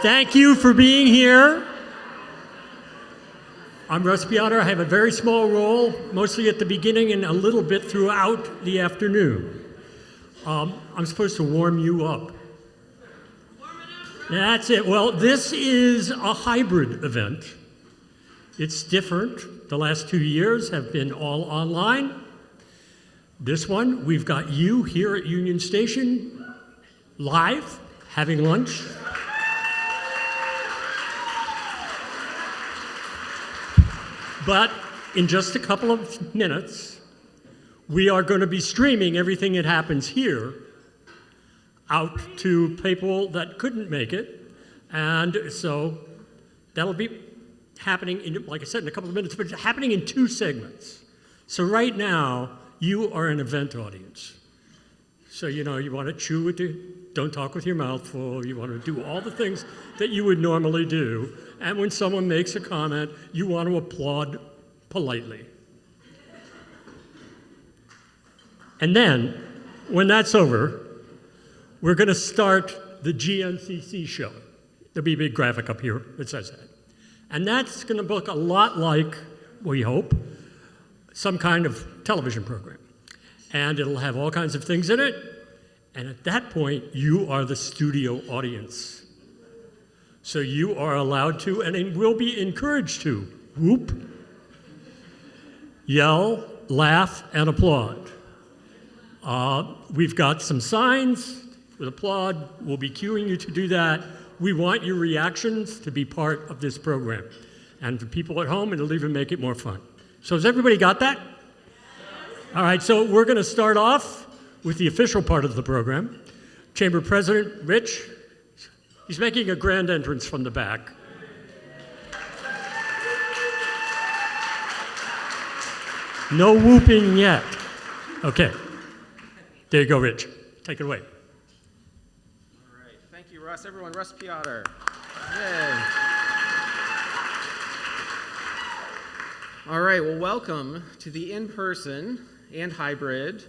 Thank you for being here. I'm Russ Piotr. I have a very small role, mostly at the beginning and a little bit throughout the afternoon. I'm supposed to warm you up. That's it. Well, this is a hybrid event. It's different. The last 2 years have been all online. This one, we've got you here at Union Station, live, having lunch. But in just a couple of minutes, we are going to be streaming everything that happens here out to people that couldn't make it. And so that'll be happening, like I said, in a couple of minutes, but it's happening in 2 segments. So right now, you are an event audience. So, you want to chew with don't talk with your mouth full. You want to do all the things that you would normally do. And when someone makes a comment, you want to applaud politely. And then, when that's over, we're going to start the GNCC Show. There'll be a big graphic up here that says that. And that's going to look a lot like, we hope, some kind of television program. And it'll have all kinds of things in it. And at that point, you are the studio audience. So you are allowed to, and will be encouraged to, whoop, yell, laugh, and applaud. We've got some signs with applaud. We'll be cueing you to do that. We want your reactions to be part of this program. And for people at home, it'll even make it more fun. So has everybody got that? All right, so we're going to start off with the official part of the program. Chamber President Rich, he's making a grand entrance from the back. No whooping yet. Okay, there you go, Rich. Take it away. All right, thank you, Russ. Everyone, Russ Piotr. Yay. All right, well, welcome to the in-person and hybrid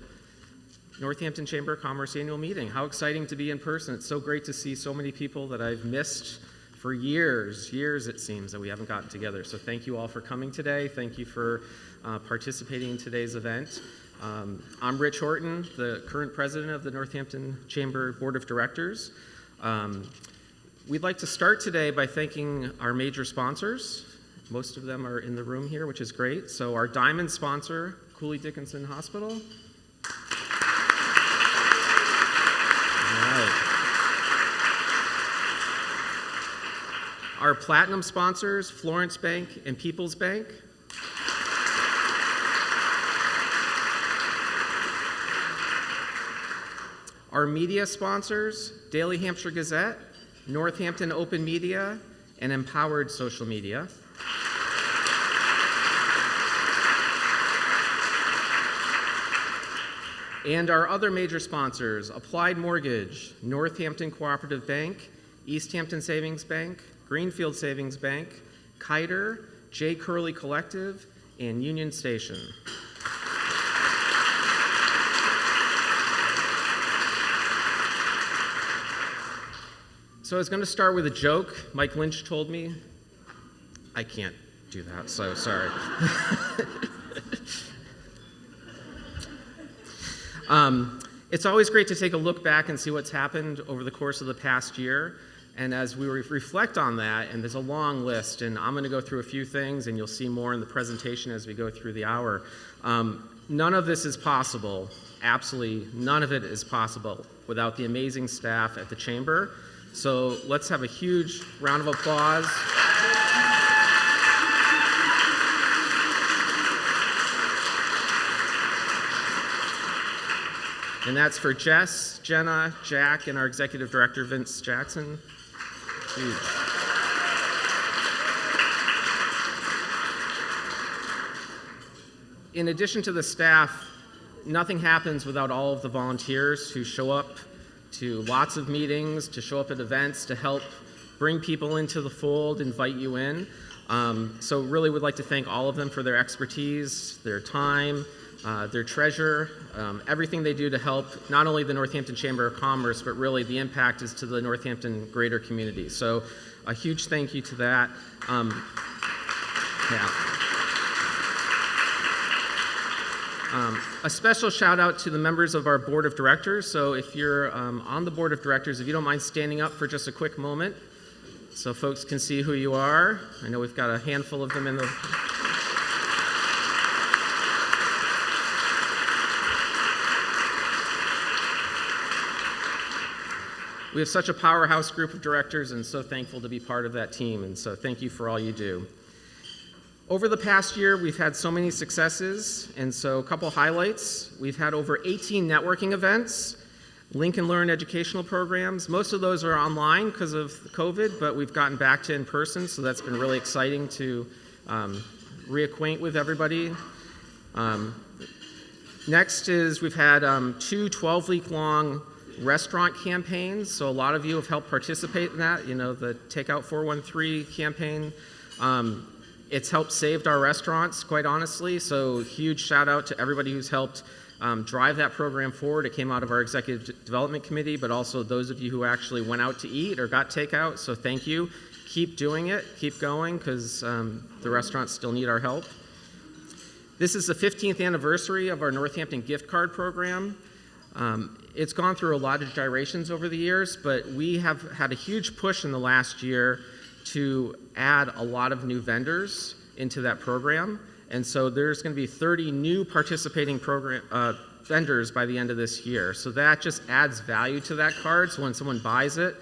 Northampton Chamber of Commerce annual meeting. How exciting to be in person. It's so great to see so many people that I've missed for years it seems that we haven't gotten together. So thank you all for coming today. Thank you for participating in today's event. I'm Rich Horton, the current president of the Northampton Chamber Board of Directors. We'd like to start today by thanking our major sponsors. Most of them are in the room here, which is great. So our diamond sponsor, Cooley Dickinson Hospital. All right. Our platinum sponsors, Florence Bank and People's Bank. Our media sponsors, Daily Hampshire Gazette, Northampton Open Media, and Empowered Social Media. And our other major sponsors, Applied Mortgage, Northampton Cooperative Bank, East Hampton Savings Bank, Greenfield Savings Bank, Kiter, J. Curley Collective, and Union Station. So I was going to start with a joke. Mike Lynch told me. I can't do that, so sorry. It's always great to take a look back and see what's happened over the course of the past year. And as we reflect on that, and there's a long list, and I'm going to go through a few things, and you'll see more in the presentation as we go through the hour. None of this is possible, absolutely none of it is possible without the amazing staff at the Chamber. So let's have a huge round of applause. And that's for Jess, Jenna, Jack, and our Executive Director, Vince Jackson. Huge. In addition to the staff, nothing happens without all of the volunteers who show up to lots of meetings, to show up at events, to help bring people into the fold, invite you in. So really would like to thank all of them for their expertise, their time, their treasure, everything they do to help not only the Northampton Chamber of Commerce, but really the impact is to the Northampton greater community. So a huge thank you to that. A special shout out to the members of our board of directors. So if you're on the board of directors, if you don't mind standing up for just a quick moment so folks can see who you are. I know we've got a handful of them in the... We have such a powerhouse group of directors and so thankful to be part of that team, and so thank you for all you do. Over the past year, we've had so many successes, and so a couple highlights. We've had over 18 networking events, Link and Learn educational programs. Most of those are online because of COVID, but we've gotten back to in person, so that's been really exciting to reacquaint with everybody. Next is we've had 2 12-week-long restaurant campaigns, so a lot of you have helped participate in that. You know, the Takeout 413 campaign. It's helped saved our restaurants, quite honestly, so huge shout out to everybody who's helped drive that program forward. It came out of our executive development committee, but also those of you who actually went out to eat or got takeout, so thank you. Keep doing it, keep going, because the restaurants still need our help. This is the 15th anniversary of our Northampton gift card program. It's gone through a lot of gyrations over the years, but we have had a huge push in the last year to add a lot of new vendors into that program. And so there's going to be 30 new participating vendors by the end of this year. So that just adds value to that card. So when someone buys it,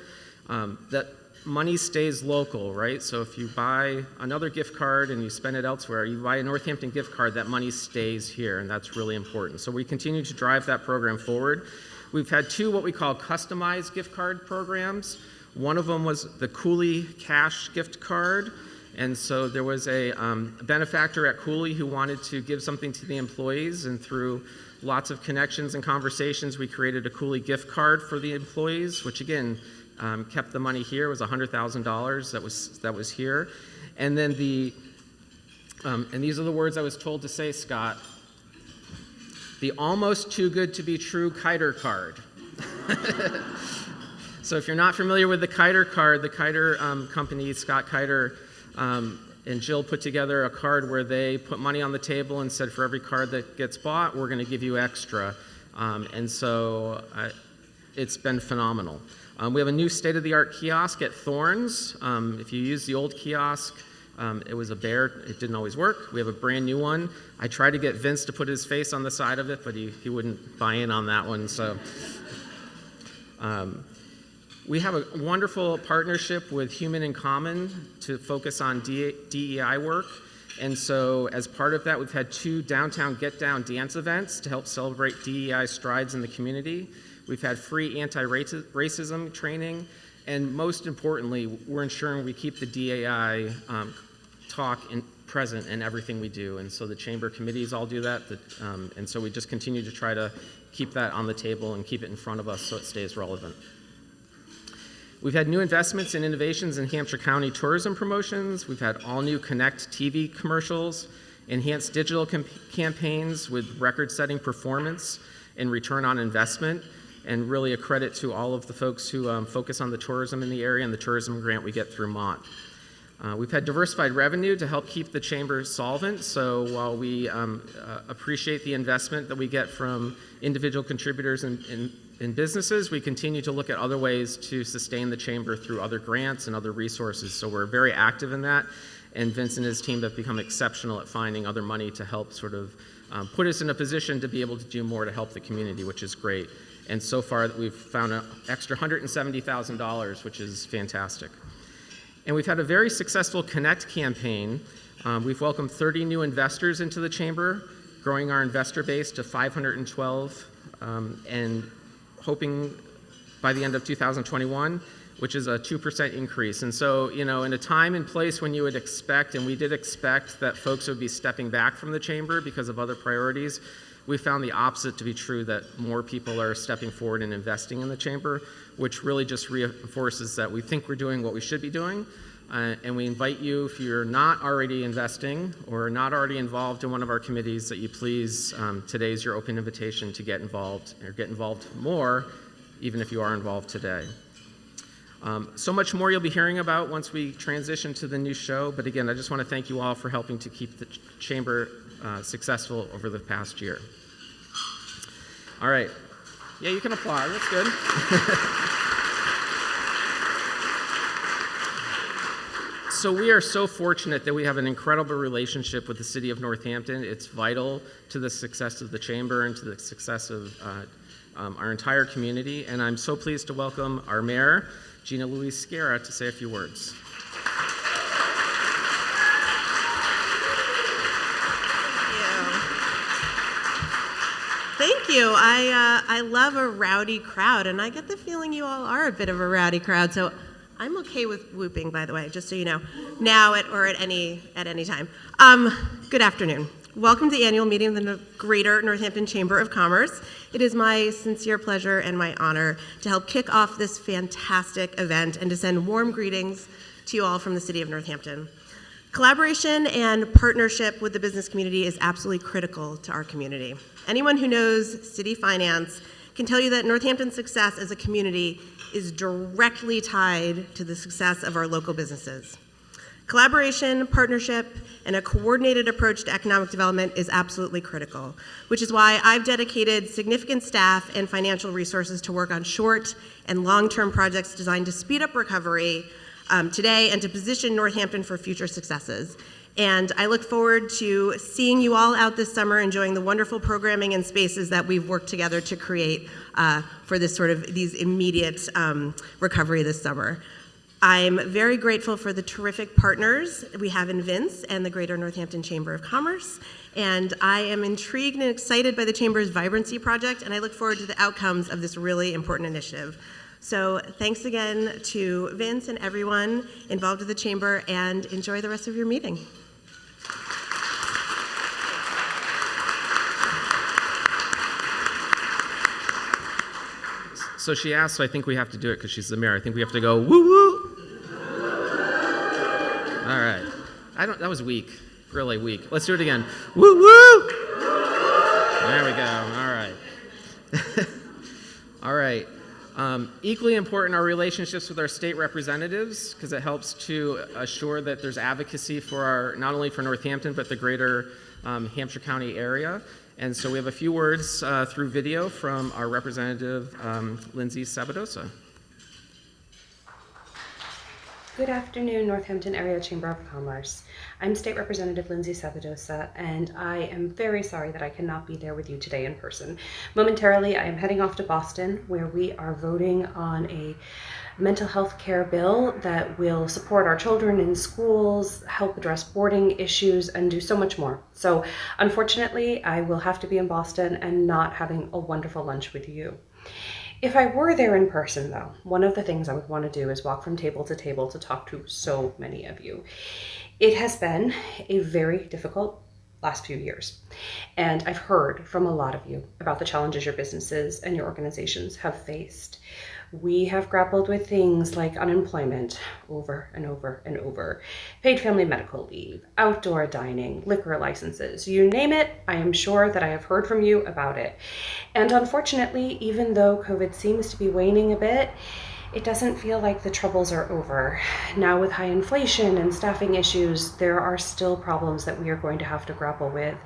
that money stays local, right? So if you buy another gift card and you spend it elsewhere, you buy a Northampton gift card, that money stays here, and that's really important. So we continue to drive that program forward. We've had 2 what we call customized gift card programs. One of them was the Cooley cash gift card. And so there was a benefactor at Cooley who wanted to give something to the employees, and through lots of connections and conversations, we created a Cooley gift card for the employees, which again, kept the money here. It was $100,000 that was here. And then and these are the words I was told to say, Scott, the almost too good to be true Kiter card. So if you're not familiar with the Kiter card, the Kiter company, Scott Kiter and Jill put together a card where they put money on the table and said, for every card that gets bought, we're going to give you extra. And so it's been phenomenal. We have a new state-of-the-art kiosk at Thorns. If you use the old kiosk, it was a bear. It didn't always work. We have a brand new one. I tried to get Vince to put his face on the side of it, but he wouldn't buy in on that one. So we have a wonderful partnership with Human in Common to focus on DEI work. And so as part of that, we've had 2 downtown Get Down dance events to help celebrate DEI strides in the community. We've had free anti-racism training. And most importantly, we're ensuring we keep the DEI talk present in everything we do. And so the chamber committees all do that. And so we just continue to try to keep that on the table and keep it in front of us so it stays relevant. We've had new investments and innovations in Hampshire County tourism promotions. We've had all new Connect TV commercials, enhanced digital campaigns with record-setting performance and return on investment, and really a credit to all of the folks who focus on the tourism in the area and the tourism grant we get through Mott. We've had diversified revenue to help keep the chamber solvent. So while we appreciate the investment that we get from individual contributors in businesses, we continue to look at other ways to sustain the chamber through other grants and other resources. So we're very active in that. And Vince and his team have become exceptional at finding other money to help sort of put us in a position to be able to do more to help the community, which is great. And so far, we've found an extra $170,000, which is fantastic. And we've had a very successful Connect campaign. We've welcomed 30 new investors into the chamber, growing our investor base to 512, and hoping by the end of 2021, which is a 2% increase. And so, you know, in a time and place when you would expect, and we did expect that folks would be stepping back from the chamber because of other priorities, we found the opposite to be true, that more people are stepping forward and investing in the chamber, which really just reinforces that we think we're doing what we should be doing, And we invite you, if you're not already investing or not already involved in one of our committees, that you please, today's your open invitation to get involved or get involved more, even if you are involved today. So much more you'll be hearing about once we transition to the new show. But again, I just want to thank you all for helping to keep the chamber successful over the past year. All right. Yeah, you can applaud. That's good. So we are so fortunate that we have an incredible relationship with the city of Northampton. It's vital to the success of the chamber and to the success of our entire community. And I'm so pleased to welcome our mayor, Gina Louise Scarra, to say a few words. Thank you. I love a rowdy crowd, and I get the feeling you all are a bit of a rowdy crowd. So I'm okay with whooping, by the way, just so you know, now or at any time. Good afternoon. Welcome to the annual meeting of the Greater Northampton Chamber of Commerce. It is my sincere pleasure and my honor to help kick off this fantastic event and to send warm greetings to you all from the city of Northampton. Collaboration and partnership with the business community is absolutely critical to our community. Anyone who knows city finance can tell you that Northampton's success as a community is directly tied to the success of our local businesses. Collaboration, partnership, and a coordinated approach to economic development is absolutely critical, which is why I've dedicated significant staff and financial resources to work on short and long-term projects designed to speed up recovery today and to position Northampton for future successes. And I look forward to seeing you all out this summer enjoying the wonderful programming and spaces that we've worked together to create for this sort of these immediate recovery this summer. I'm very grateful for the terrific partners we have in Vince and the Greater Northampton Chamber of Commerce. And I am intrigued and excited by the Chamber's Vibrancy Project, and I look forward to the outcomes of this really important initiative. So thanks again to Vince and everyone involved with the Chamber, and enjoy the rest of your meeting. So she asked, so I think we have to do it because she's the mayor. I think we have to go woo woo. All right. That was weak, really weak. Let's do it again. Woo woo. There we go. All right. All right. Equally important are relationships with our state representatives, because it helps to assure that there's advocacy for not only for Northampton, but the greater Hampshire County area. And so we have a few words through video from our representative, Lindsay Sabadosa. Good afternoon, Northampton Area Chamber of Commerce. I'm State Representative Lindsay Sabadosa, and I am very sorry that I cannot be there with you today in person. Momentarily, I am heading off to Boston, where we are voting on a mental health care bill that will support our children in schools, help address boarding issues, and do so much more. So unfortunately, I will have to be in Boston and not having a wonderful lunch with you. If I were there in person, though, one of the things I would want to do is walk from table to table to talk to so many of you. It has been a very difficult last few years, and I've heard from a lot of you about the challenges your businesses and your organizations have faced. We have grappled with things like unemployment over and over and over, paid family medical leave, outdoor dining, liquor licenses, you name it, I am sure that I have heard from you about it. And unfortunately, even though COVID seems to be waning a bit, it doesn't feel like the troubles are over. Now with high inflation and staffing issues, there are still problems that we are going to have to grapple with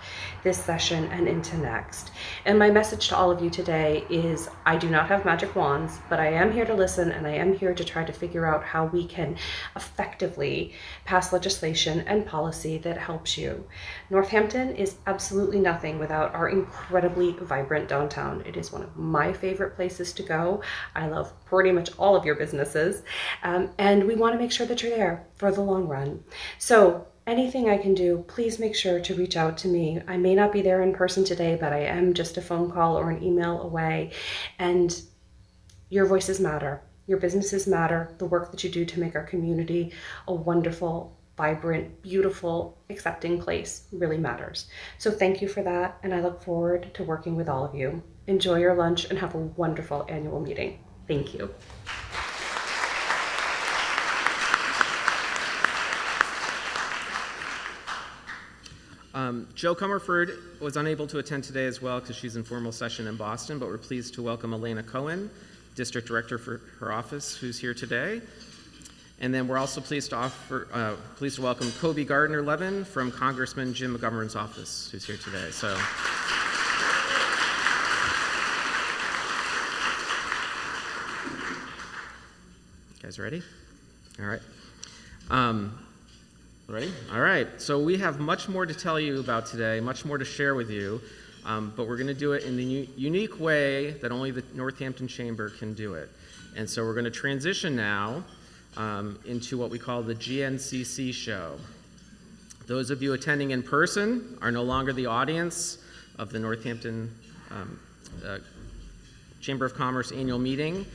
this session and into next. And my message to all of you today is I do not have magic wands, but I am here to listen, and I am here to try to figure out how we can effectively pass legislation and policy that helps you. Northampton is absolutely nothing without our incredibly vibrant downtown. It is one of my favorite places to go. I love pretty much all of your businesses, and we want to make sure that you're there for the long run. So anything I can do, please make sure to reach out to me. I may not be there in person today, but I am just a phone call or an email away, and your voices matter. Your businesses matter. The work that you do to make our community a wonderful, vibrant, beautiful, accepting place really matters. So thank you for that, and I look forward to working with all of you. Enjoy your lunch and have a wonderful annual meeting. Thank you. Joe Comerford was unable to attend today as well because she's in formal session in Boston, but we're pleased to welcome Elena Cohen, District Director for her office, who's here today. And then we're also pleased to welcome Kobe Gardner-Levin from Congressman Jim McGovern's office, who's here today. So, you guys ready? All right. Ready? All right. So we have much more to tell you about today, much more to share with you, but we're going to do it in the unique way that only the Northampton Chamber can do it. And so we're going to transition now into what we call the GNCC Show. Those of you attending in person are no longer the audience of the Northampton Chamber of Commerce annual meeting.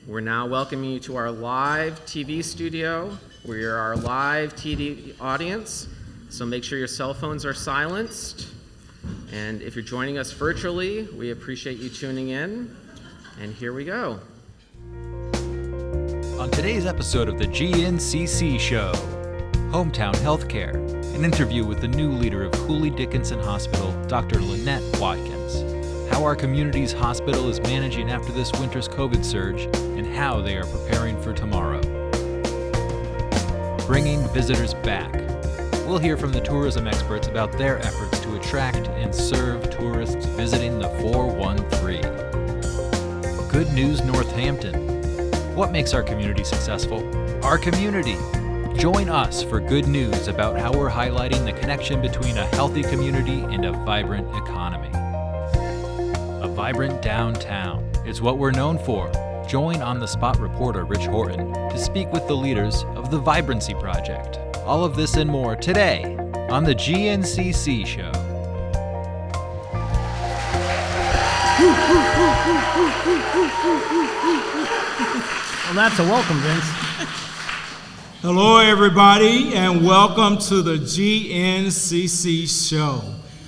We're now welcoming you to our live TV studio. We are our live TV audience, so make sure your cell phones are silenced. And if you're joining us virtually, we appreciate you tuning in. And here we go. On today's episode of the GNCC Show, Hometown Healthcare, an interview with the new leader of Cooley Dickinson Hospital, Dr. Lynette Watkins, how our community's hospital is managing after this winter's COVID surge, and how they are preparing for tomorrow. Bringing visitors back. We'll hear from the tourism experts about their efforts to attract and serve tourists visiting the 413. Good News Northampton. What makes our community successful? Our community. Join us for good news about how we're highlighting the connection between a healthy community and a vibrant economy. A vibrant downtown is what we're known for. Join on-the-spot reporter Rich Horton to speak with the leaders of the Vibrancy Project. All of this and more today on the GNCC Show. Well, that's a welcome, Vince. Hello, everybody, and welcome to the GNCC Show,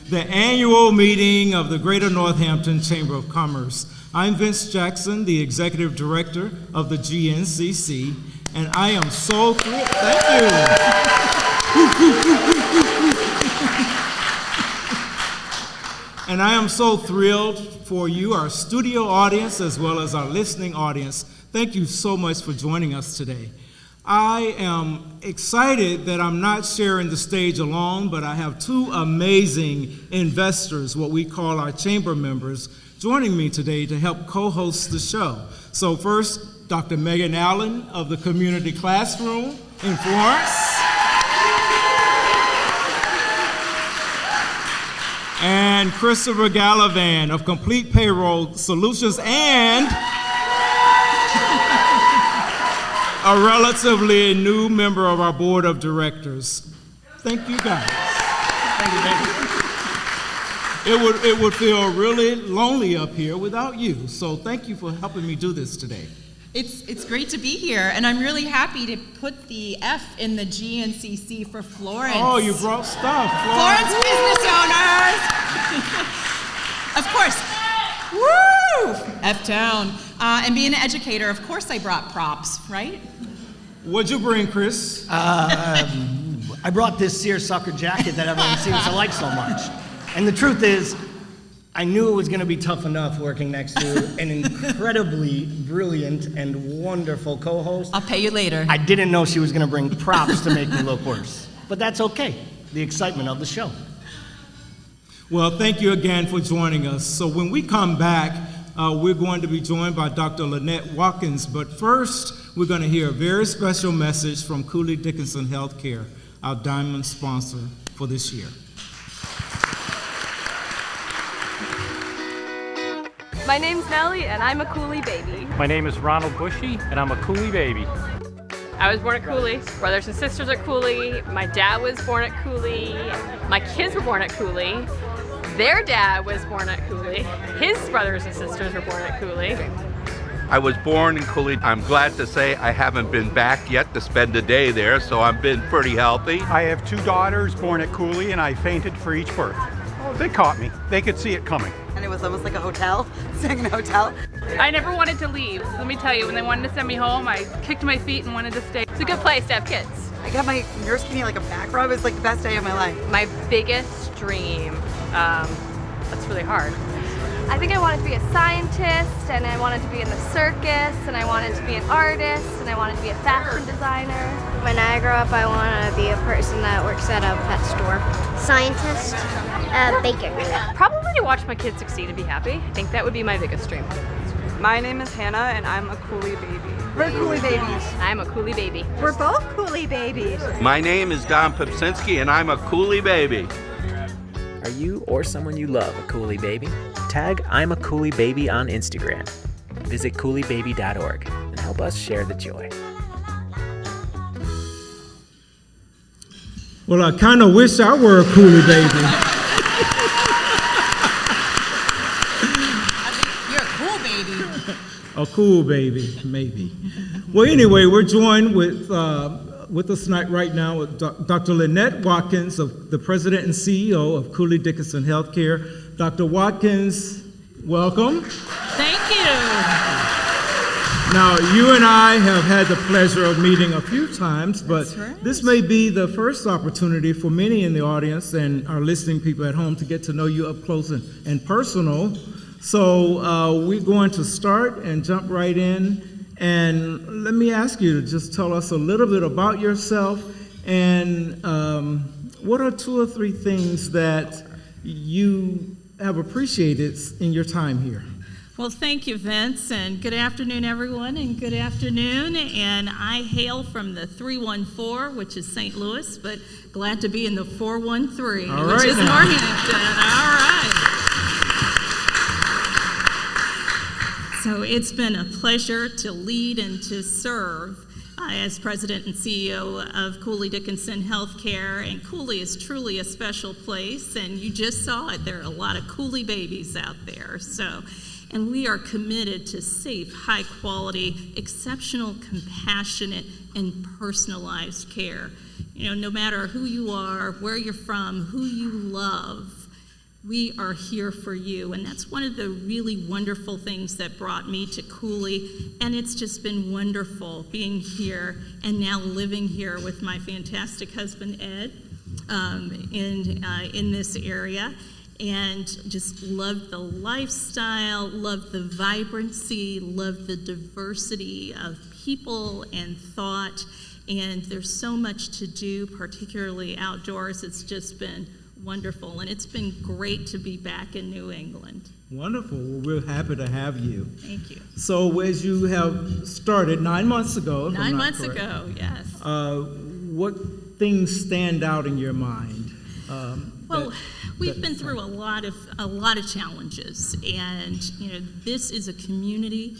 the annual meeting of the Greater Northampton Chamber of Commerce. I'm Vince Jackson, the Executive Director of the GNCC, and I am so thrilled. Thank you. And I am so thrilled for you, our studio audience, as well as our listening audience. Thank you so much for joining us today. I am excited that I'm not sharing the stage alone, but I have two amazing investors, what we call our chamber members, joining me today to help co-host the show. So first, Dr. Megan Allen of the Community Classroom in Florence. And Christopher Gallivan of Complete Payroll Solutions and a relatively new member of our board of directors. Thank you, guys. Thank you, Vince. It would feel really lonely up here without you, so thank you for helping me do this today. It's great to be here, and I'm really happy to put the F in the GNCC for Florence. Oh, you brought stuff. Florence business owners! Of course. Woo! F-Town. And being an educator, of course I brought props, right? What'd you bring, Chris? I brought this seersucker jacket that everyone seems to like so much. And the truth is, I knew it was going to be tough enough working next to an incredibly brilliant and wonderful co-host. I'll pay you later. I didn't know she was going to bring props to make me look worse. But that's okay. The excitement of the show. Well, thank you again for joining us. So when we come back, we're going to be joined by Dr. Lynette Watkins. But first, we're going to hear a very special message from Cooley Dickinson Healthcare, our diamond sponsor for this year. My name's Nellie, and I'm a Cooley baby. My name is Ronald Bushy, and I'm a Cooley baby. I was born at Cooley. Brothers and sisters are Cooley. My dad was born at Cooley. My kids were born at Cooley. Their dad was born at Cooley. His brothers and sisters were born at Cooley. I was born in Cooley. I'm glad to say I haven't been back yet to spend a day there, so I've been pretty healthy. I have two daughters born at Cooley, and I fainted for each birth. Oh, they caught me. They could see it coming. And it was almost like a hotel, staying in a hotel. I never wanted to leave. Let me tell you, when they wanted to send me home, I kicked my feet and wanted to stay. It's a good place to have kids. I got my nurse giving me like a back rub. It's like the best day of my life. My biggest dream, that's really hard. I think I wanted to be a scientist, and I wanted to be in the circus, and I wanted to be an artist, and I wanted to be a fashion designer. When I grow up, I want to be a person that works at a pet store. Scientist, Baker. Probably to watch my kids succeed and be happy. I think that would be my biggest dream. My name is Hannah, and I'm a Cooley baby. We're Cooley babies. I'm a Cooley baby. We're both Cooley babies. My name is Don Pipsinski, and I'm a Cooley baby. Are you or someone you love a Cooley baby? Tag I'm a Cooley baby on Instagram. Visit cooleybaby.org and help us share the joy. Well, I kind of wish I were a Cooley baby. You're a cool baby. A cool baby, maybe. Well, anyway, we're joined with us right now with Dr. Lynette Watkins, the president and CEO of Cooley Dickinson Healthcare. Dr. Watkins, welcome. Thank you. Now, you and I have had the pleasure of meeting a few times, but That's right. this may be the first opportunity for many in the audience and our listening people at home to get to know you up close and personal. So we're going to start and jump right in. And let me ask you to just tell us a little bit about yourself and what are 2 or 3 things that you have appreciated in your time here? Well, thank you, Vince, and good afternoon, everyone, and good afternoon. And I hail from the 314, which is St. Louis, but glad to be in the 413, which is Northampton. All right. So it's been a pleasure to lead and to serve as president and CEO of Cooley Dickinson Healthcare, and Cooley is truly a special place, and you just saw it. There are a lot of Cooley babies out there. And we are committed to safe, high quality, exceptional, compassionate, and personalized care. You know, no matter who you are, where you're from, who you love, we are here for you. And that's one of the really wonderful things that brought me to Cooley. And it's just been wonderful being here and now living here with my fantastic husband, Ed, in this area. And just love the lifestyle, love the vibrancy, love the diversity of people and thought. And there's so much to do, particularly outdoors. It's just been wonderful, and it's been great to be back in New England. Wonderful. Well, we're happy to have you. Thank you. So as you have started 9 months ago, if 9 I'm not months correct, ago, yes. What things stand out in your mind? Well, we've been through a lot of challenges, and you know, this is a community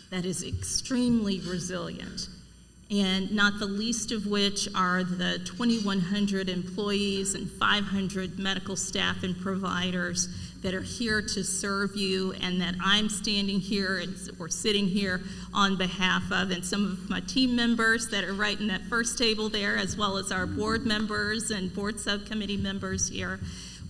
that is extremely resilient. And not the least of which are the 2,100 employees and 500 medical staff and providers that are here to serve you, and that I'm standing here or sitting here on behalf of, and some of my team members that are right in that first table there, as well as our board members and board subcommittee members here.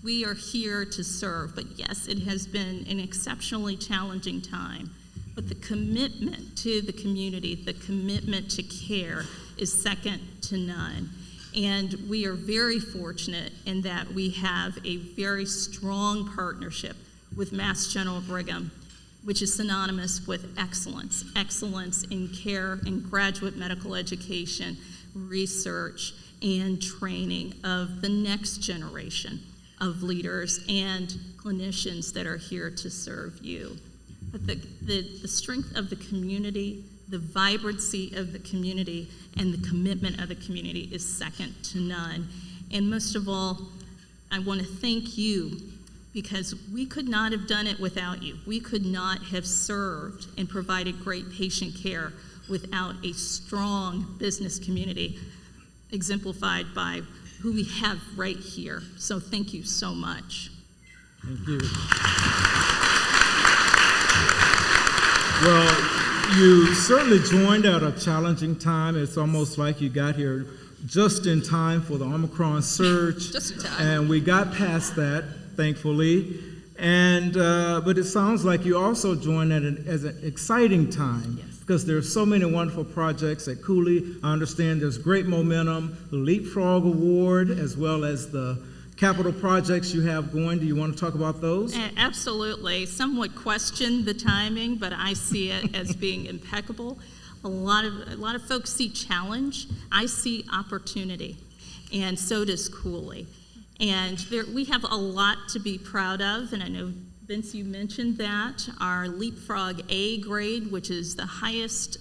We are here to serve, but yes, it has been an exceptionally challenging time. But the commitment to the community, the commitment to care is second to none. And we are very fortunate in that we have a very strong partnership with Mass General Brigham, which is synonymous with excellence in care and graduate medical education, research, and training of the next generation of leaders and clinicians that are here to serve you. But the strength of the community, the vibrancy of the community, and the commitment of the community is second to none. And most of all, I want to thank you, because we could not have done it without you. We could not have served and provided great patient care without a strong business community, exemplified by who we have right here. So thank you so much. Thank you. Well, you certainly joined at a challenging time. It's almost like you got here just in time for the Omicron surge. Just in time. And we got past that, thankfully. And but it sounds like you also joined at an exciting time. Yes. because there are so many wonderful projects at Cooley. I understand there's great momentum, the Leapfrog Award, as well as the capital projects you have going. Do you want to talk about those? Absolutely. Some would question the timing, but I see it as being impeccable. A lot of folks see challenge. I see opportunity, and so does Cooley. And we have a lot to be proud of, and I know, Vince, you mentioned that. Our Leapfrog A grade, which is the highest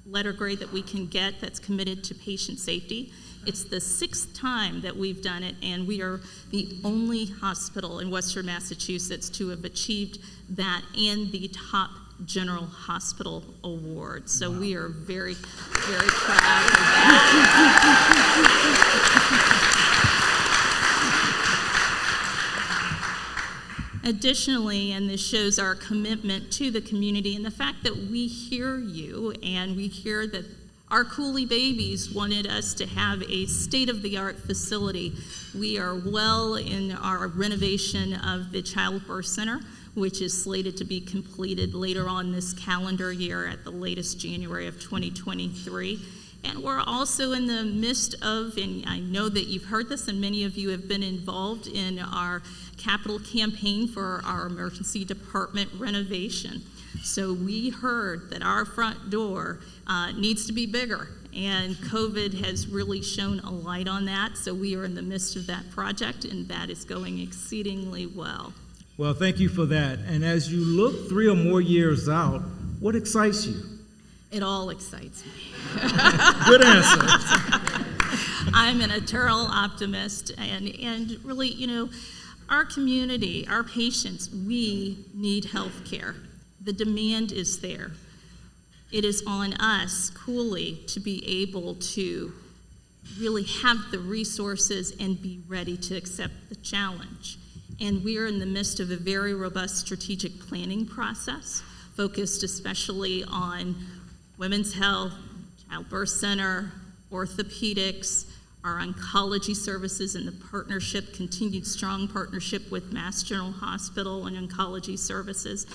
letter grade that we can get that's committed to patient safety. It's the 6th time that we've done it, and we are the only hospital in Western Massachusetts to have achieved that and the top General Hospital Award. So wow. We are very, very proud of that. Additionally, and this shows our commitment to the community and the fact that we hear you and we hear that our Cooley babies wanted us to have a state-of-the-art facility. We are well in our renovation of the Childbirth Center, which is slated to be completed later on this calendar year at the latest January of 2023. And we're also in the midst of, and I know that you've heard this and many of you have been involved in our capital campaign for our emergency department renovation. So we heard that our front door needs to be bigger, and COVID has really shone a light on that. So we are in the midst of that project, and that is going exceedingly well. Well, thank you for that. And as you look 3 or more years out, what excites you? It all excites me. Good answer. I'm an eternal optimist, and really, you know, our community, our patients, we need health care. The demand is there. It is on us, Cooley, to be able to really have the resources and be ready to accept the challenge. And we are in the midst of a very robust strategic planning process, focused especially on women's health, childbirth center, orthopedics, our oncology services, and the partnership, continued strong partnership with Mass General Hospital and oncology services,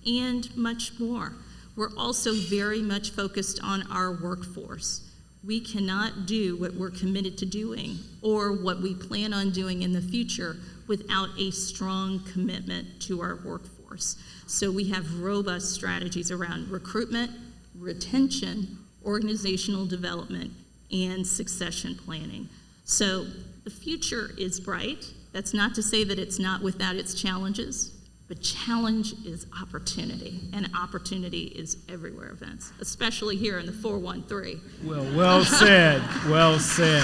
and much more. We're also very much focused on our workforce. We cannot do what we're committed to doing or what we plan on doing in the future without a strong commitment to our workforce. So we have robust strategies around recruitment, retention, organizational development, and succession planning. So the future is bright. That's not to say that it's not without its challenges. But challenge is opportunity, and opportunity is everywhere, Vince, especially here in the 413. Well said, well said.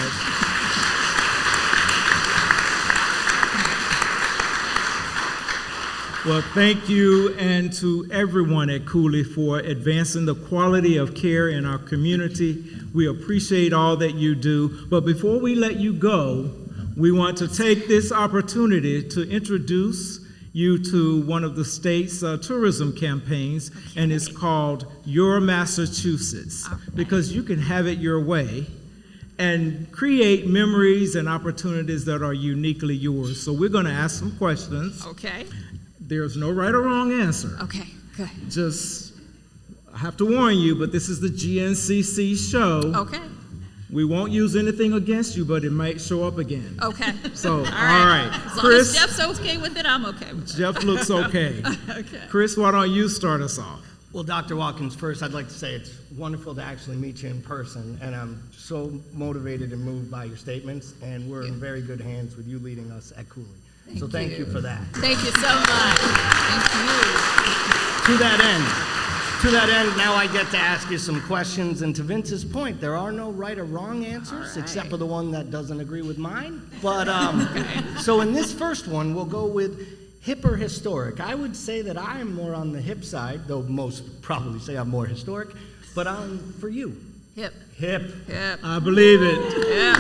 Well, thank you, and to everyone at Cooley for advancing the quality of care in our community. We appreciate all that you do. But before we let you go, we want to take this opportunity to introduce you to one of the state's tourism campaigns, and it's called Your Massachusetts, because you can have it your way and create memories and opportunities that are uniquely yours. So we're going to ask some questions. Okay. There's no right or wrong answer. Okay, good. Just, I have to warn you, but this is the GNCC show. Okay. We won't use anything against you, but it might show up again. Okay. So, all right. right. As long Chris, as Jeff's okay with it, I'm okay with it. Jeff looks okay. Okay. Chris, why don't you start us off? Well, Dr. Watkins, first I'd like to say it's wonderful to actually meet you in person, and I'm so motivated and moved by your statements, and we're in very good hands with you leading us at Cooley. So thank you for that. Thank you so much. Thank you. To that end, now I get to ask you some questions, and to Vince's point, there are no right or wrong answers, except for the one that doesn't agree with mine. But, so in this first one, we'll go with hip or historic. I would say that I am more on the hip side, though most probably say I'm more historic, but for you. Hip. Hip. Hip. I believe it. Yeah.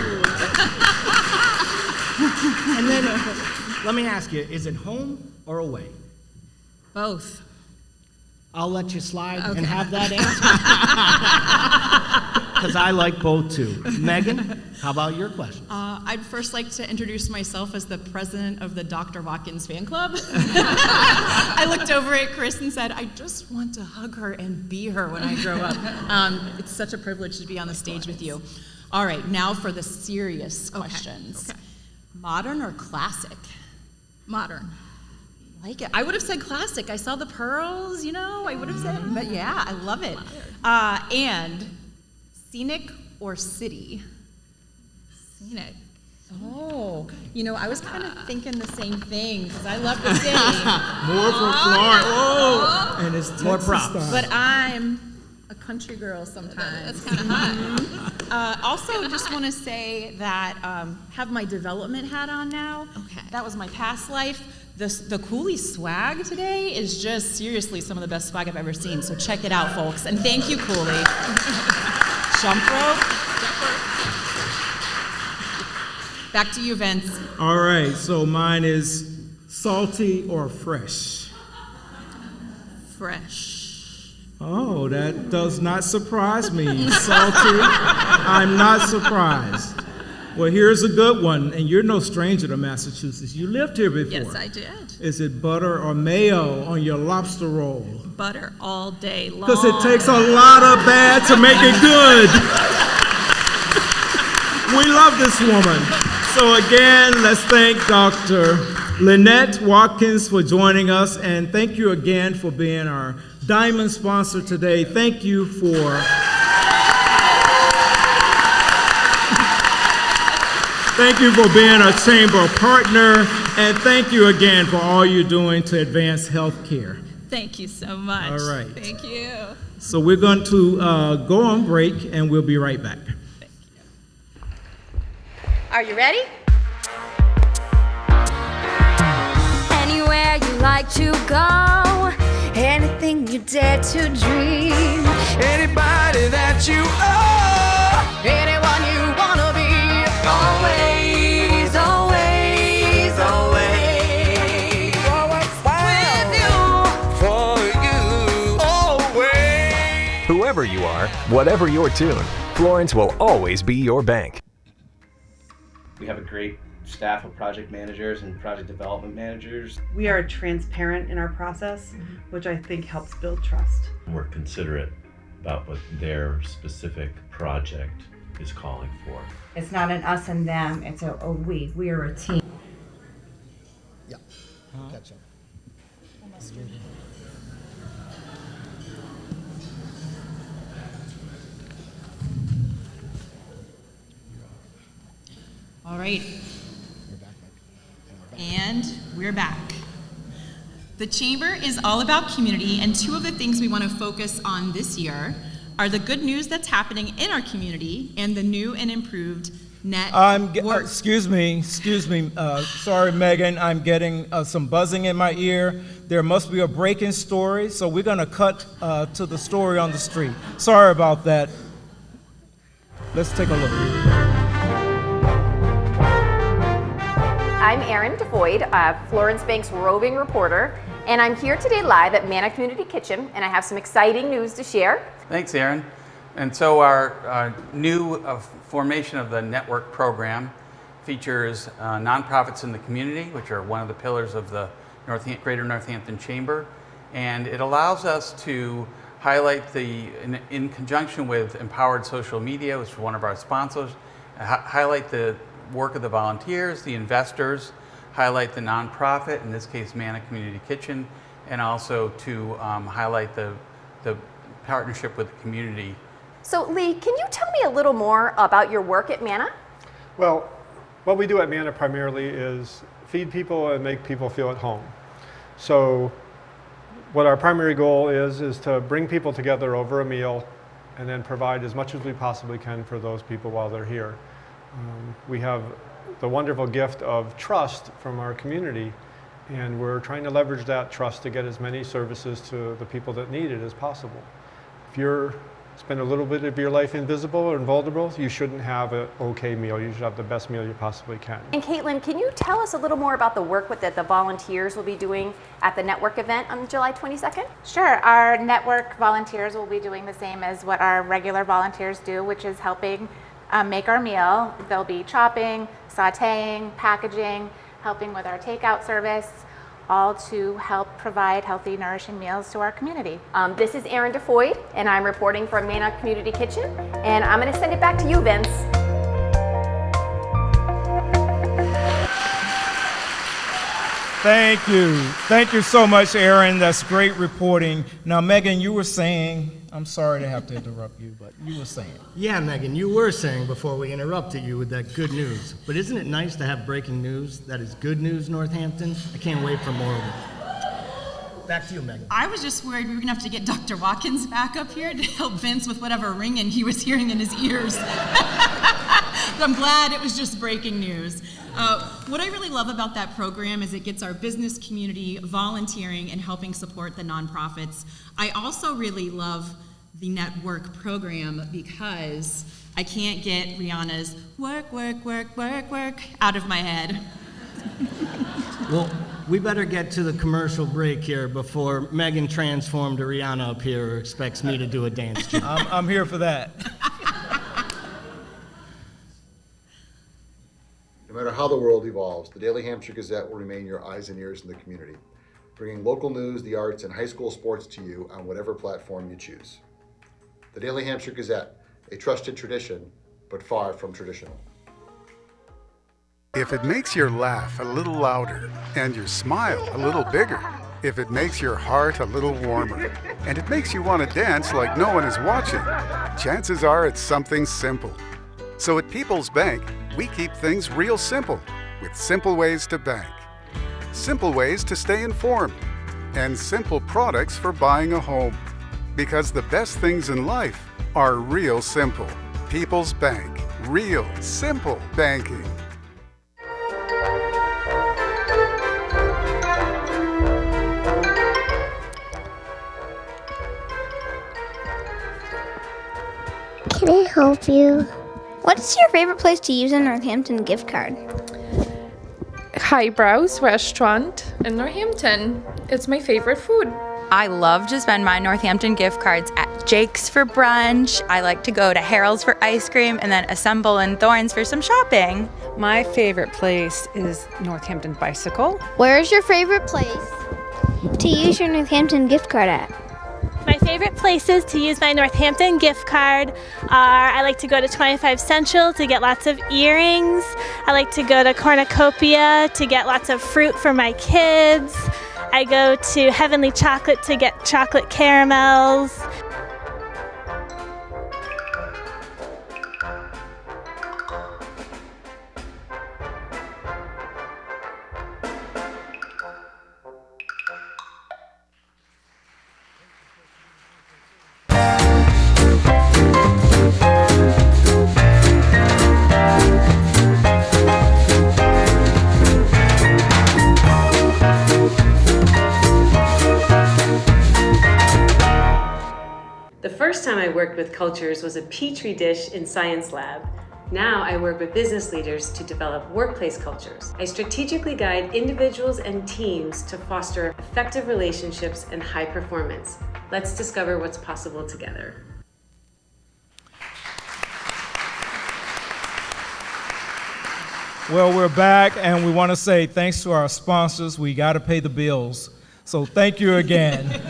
And then, let me ask you, is it home or away? Both. I'll let you slide and have that because I like both too. Megan, how about your question? I'd first like to introduce myself as the president of the Dr. Watkins fan club. I looked over at Chris and said, I just want to hug her and be her when I grow up. It's such a privilege to be on the stage with you. All right, now for the serious questions. Okay. Modern or classic? Modern. Like it. I would have said classic. I saw the pearls, I would have said, but yeah, I love it. And scenic or city? Scenic. Oh, I was kind of thinking the same thing because I love the city. More from Florida. Oh, and it's More Texas props. style. But I'm a country girl sometimes. That's kind of hot. Also, just want to say that have my development hat on now. Okay. That was my past life. The Cooley swag today is just seriously some of the best swag I've ever seen. So check it out, folks. And thank you, Cooley. Jump rope. Back to you, Vince. All right, so mine is salty or fresh. Fresh. Oh, that does not surprise me. Salty, I'm not surprised. Well, here's a good one, and you're no stranger to Massachusetts. You lived here before. Yes, I did. Is it butter or mayo on your lobster roll? Butter all day long. Because it takes a lot of bad to make it good. We love this woman. So again, let's thank Dr. Lynette Watkins for joining us, and thank you again for being our diamond sponsor today. Thank you for being a chamber partner, and thank you again for all you're doing to advance health care. Thank you so much. All right. Thank you. So we're going to go on break, and we'll be right back. Are you ready? Anywhere you like to go, anything you dare to dream, anybody that you are, anyone you wanna be, always, always, always, with you, for you, always. Whoever you are, whatever your tune, Florence will always be your bank. We have a great staff of project managers and project development managers. We are transparent in our process, which I think helps build trust. We're considerate about what their specific project is calling for. It's not an us and them, it's a we. We are a team. Yeah, gotcha. All right. And we're back. The Chamber is all about community, and two of the things we want to focus on this year are the good news that's happening in our community and the new and improved network. Excuse me. Sorry, Megan. I'm getting some buzzing in my ear. There must be a breaking story, so we're going to cut to the story on the street. Sorry about that. Let's take a look. I'm Erin DeVoyd, Florence Bank's roving reporter, and I'm here today live at Manna Community Kitchen, and I have some exciting news to share. Thanks, Erin. And so our new formation of the network program features nonprofits in the community, which are one of the pillars of the Greater Northampton Chamber, and it allows us to highlight in conjunction with Empowered Social Media, which is one of our sponsors, highlight the work of the volunteers, the investors, highlight the nonprofit, in this case Manna Community Kitchen, and also to highlight the partnership with the community. So Lee, can you tell me a little more about your work at Manna? Well, what we do at Manna primarily is feed people and make people feel at home. So what our primary goal is to bring people together over a meal and then provide as much as we possibly can for those people while they're here. We have the wonderful gift of trust from our community, and we're trying to leverage that trust to get as many services to the people that need it as possible. If you're spend a little bit of your life invisible and vulnerable, you shouldn't have an okay meal. You should have the best meal you possibly can. And Caitlin, can you tell us a little more about the work that the volunteers will be doing at the network event on July 22nd? Sure. Our network volunteers will be doing the same as what our regular volunteers do, which is helping make our meal. They'll be chopping, sauteing, packaging, helping with our takeout service, all to help provide healthy, nourishing meals to our community. This is Erin DeFoyd, and I'm reporting from Manna Community Kitchen, and I'm going to send it back to you, Vince. Thank you. Thank you so much, Erin. That's great reporting. Now, Megan, you were saying, I'm sorry to have to interrupt you, but you were saying. Yeah, Megan, you were saying before we interrupted you with that good news. But isn't it nice to have breaking news that is good news, Northampton? I can't wait for more of it. Back to you, Megan. I was just worried we were gonna have to get Dr. Watkins back up here to help Vince with whatever ringing he was hearing in his ears. But I'm glad it was just breaking news. What I really love about that program is it gets our business community volunteering and helping support the nonprofits. I also really love the network program because I can't get Rihanna's work, work, work, work, work out of my head. Well, we better get to the commercial break here before Megan transformed to Rihanna up here or expects me to do a dance jump. I'm here for that. No matter how the world evolves, the Daily Hampshire Gazette will remain your eyes and ears in the community, bringing local news, the arts, and high school sports to you on whatever platform you choose. The Daily Hampshire Gazette, a trusted tradition, but far from traditional. If it makes your laugh a little louder and your smile a little bigger, if it makes your heart a little warmer, and it makes you want to dance like no one is watching, chances are it's something simple. So at People's Bank, we keep things real simple with simple ways to bank, simple ways to stay informed, and simple products for buying a home. Because the best things in life are real simple. People's Bank, real simple banking. Can I help you? What's your favorite place to use a Northampton gift card? Highbrow's restaurant in Northampton. It's my favorite food. I love to spend my Northampton gift cards at Jake's for brunch. I like to go to Harold's for ice cream and then Assemble and Thorns for some shopping. My favorite place is Northampton Bicycle. Where is your favorite place to use your Northampton gift card at? My favorite places to use my Northampton gift card are, I like to go to 25 Central to get lots of earrings. I like to go to Cornucopia to get lots of fruit for my kids. I go to Heavenly Chocolate to get chocolate caramels. The first time I worked with cultures was a petri dish in science lab. Now I work with business leaders to develop workplace cultures. I strategically guide individuals and teams to foster effective relationships and high performance. Let's discover what's possible together. Well, we're back, and we want to say thanks to our sponsors. We got to pay the bills. So thank you again.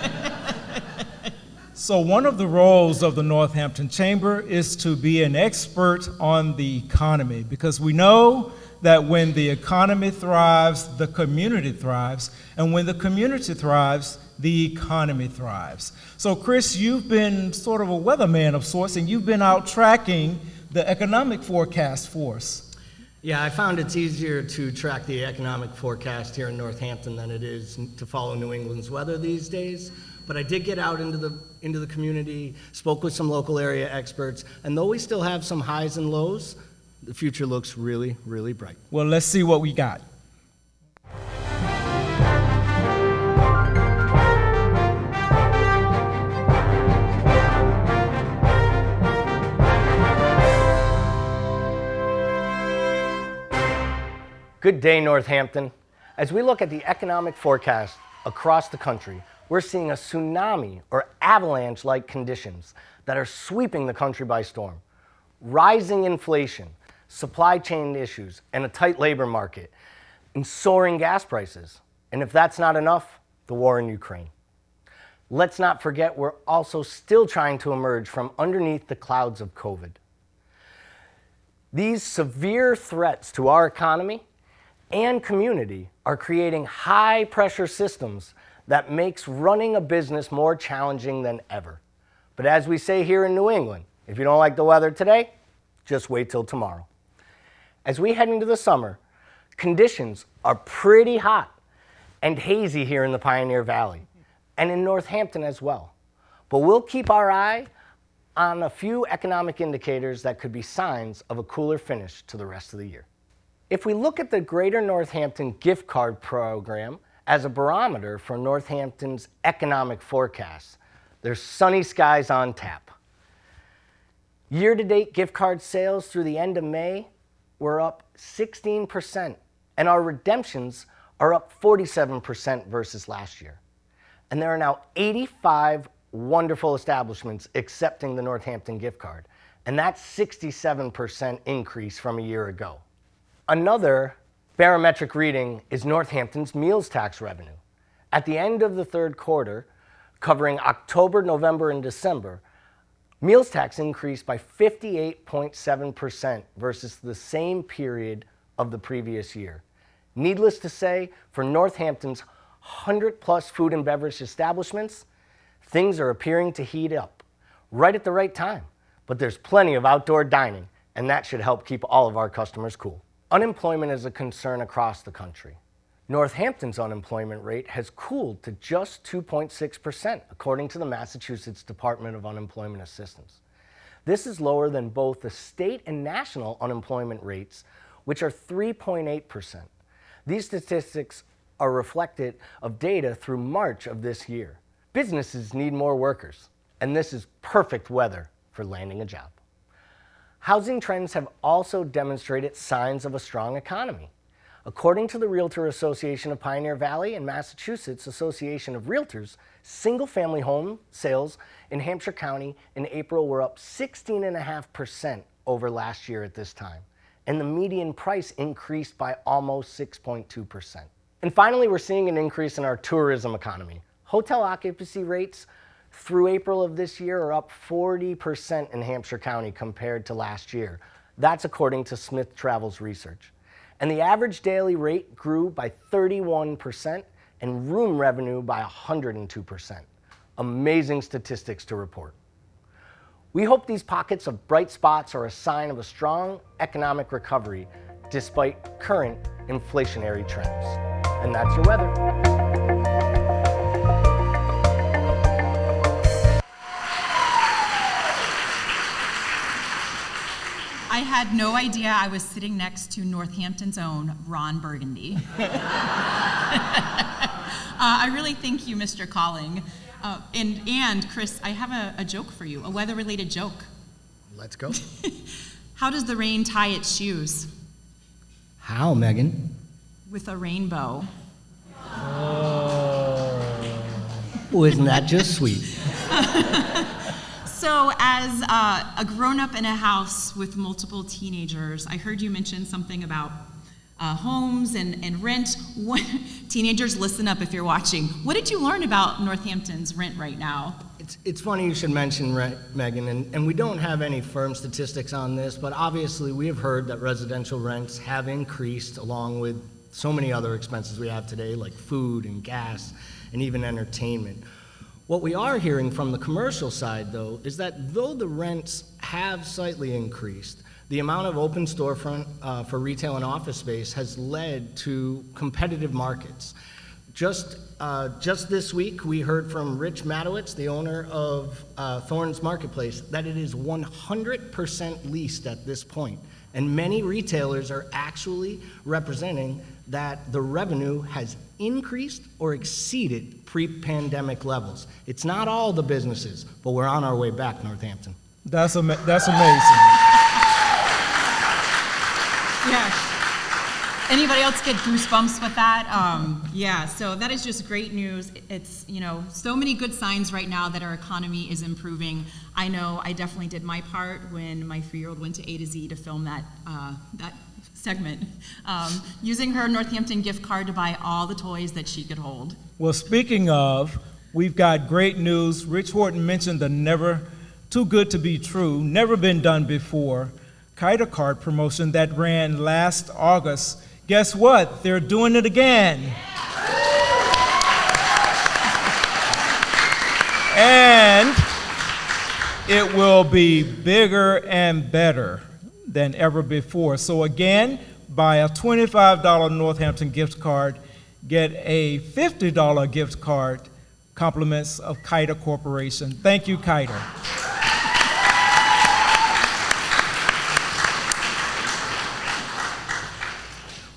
So one of the roles of the Northampton Chamber is to be an expert on the economy, because we know that when the economy thrives, the community thrives, and when the community thrives, the economy thrives. So Chris, you've been sort of a weatherman of sorts, and you've been out tracking the economic forecast for us. Yeah, I found it's easier to track the economic forecast here in Northampton than it is to follow New England's weather these days. But I did get out into the community, spoke with some local area experts, and though we still have some highs and lows, the future looks really, really bright. Well, let's see what we got. Good day, Northampton. As we look at the economic forecast across the country, we're seeing a tsunami or avalanche-like conditions that are sweeping the country by storm. Rising inflation, supply chain issues, and a tight labor market, and soaring gas prices. And if that's not enough, the war in Ukraine. Let's not forget we're also still trying to emerge from underneath the clouds of COVID. These severe threats to our economy and community are creating high-pressure systems that makes running a business more challenging than ever. But as we say here in New England, if you don't like the weather today, just wait till tomorrow. As we head into the summer, conditions are pretty hot and hazy here in the Pioneer Valley and in Northampton as well. But we'll keep our eye on a few economic indicators that could be signs of a cooler finish to the rest of the year. If we look at the Greater Northampton Gift Card Program as a barometer for Northampton's economic forecast, there's sunny skies on tap. Year-to-date gift card sales through the end of May were up 16%, and our redemptions are up 47% versus last year. And there are now 85 wonderful establishments accepting the Northampton gift card, and that's 67% increase from a year ago. Another barometric reading is Northampton's meals tax revenue. At the end of the third quarter, covering October, November, and December, meals tax increased by 58.7% versus the same period of the previous year. Needless to say, for Northampton's 100+ food and beverage establishments, things are appearing to heat up right at the right time. But there's plenty of outdoor dining, and that should help keep all of our customers cool. Unemployment is a concern across the country. Northampton's unemployment rate has cooled to just 2.6%, according to the Massachusetts Department of Unemployment Assistance. This is lower than both the state and national unemployment rates, which are 3.8%. These statistics are reflected of data through March of this year. Businesses need more workers, and this is perfect weather for landing a job. Housing trends have also demonstrated signs of a strong economy. According to the Realtor Association of Pioneer Valley and Massachusetts Association of Realtors, single-family home sales in Hampshire County in April were up 16.5% over last year at this time, and the median price increased by almost 6.2%. And finally, we're seeing an increase in our tourism economy. Hotel occupancy rates through April of this year are up 40% in Hampshire County compared to last year. That's according to Smith Travel's research. And the average daily rate grew by 31% and room revenue by 102%. Amazing statistics to report. We hope these pockets of bright spots are a sign of a strong economic recovery despite current inflationary trends. And that's your weather. I had no idea I was sitting next to Northampton's own Ron Burgundy. I really thank you, Mr. Calling. And Chris, I have a joke for you, a weather-related joke. Let's go. How does the rain tie its shoes? How, Megan? With a rainbow. Oh, isn't that just sweet? So as a grown-up in a house with multiple teenagers, I heard you mention something about homes and rent. Teenagers, listen up if you're watching. What did you learn about Northampton's rent right now? It's funny you should mention rent, Megan, and we don't have any firm statistics on this, but obviously we have heard that residential rents have increased along with so many other expenses we have today, like food and gas and even entertainment. What we are hearing from the commercial side, though, is that though the rents have slightly increased, the amount of open storefront for retail and office space has led to competitive markets. Just this week, we heard from Rich Matowitz, the owner of Thorne's Marketplace, that it is 100% leased at this point. And many retailers are actually representing that the revenue has increased or exceeded pre-pandemic levels. It's not all the businesses, but we're on our way back, Northampton. That's amazing. Yeah. Anybody else get goosebumps with that? Yeah, so that is just great news. It's, so many good signs right now that our economy is improving. I know I definitely did my part when my 3-year-old went to A to Z to film that segment, using her Northampton gift card to buy all the toys that she could hold. Well, speaking of, we've got great news. Rich Horton mentioned the Never Too Good to Be True, never been done before, Kiter card promotion that ran last August. Guess what? They're doing it again. And it will be bigger and better than ever before. So again, buy a $25 Northampton gift card, get a $50 gift card, compliments of Kiter Corporation. Thank you, Kiter.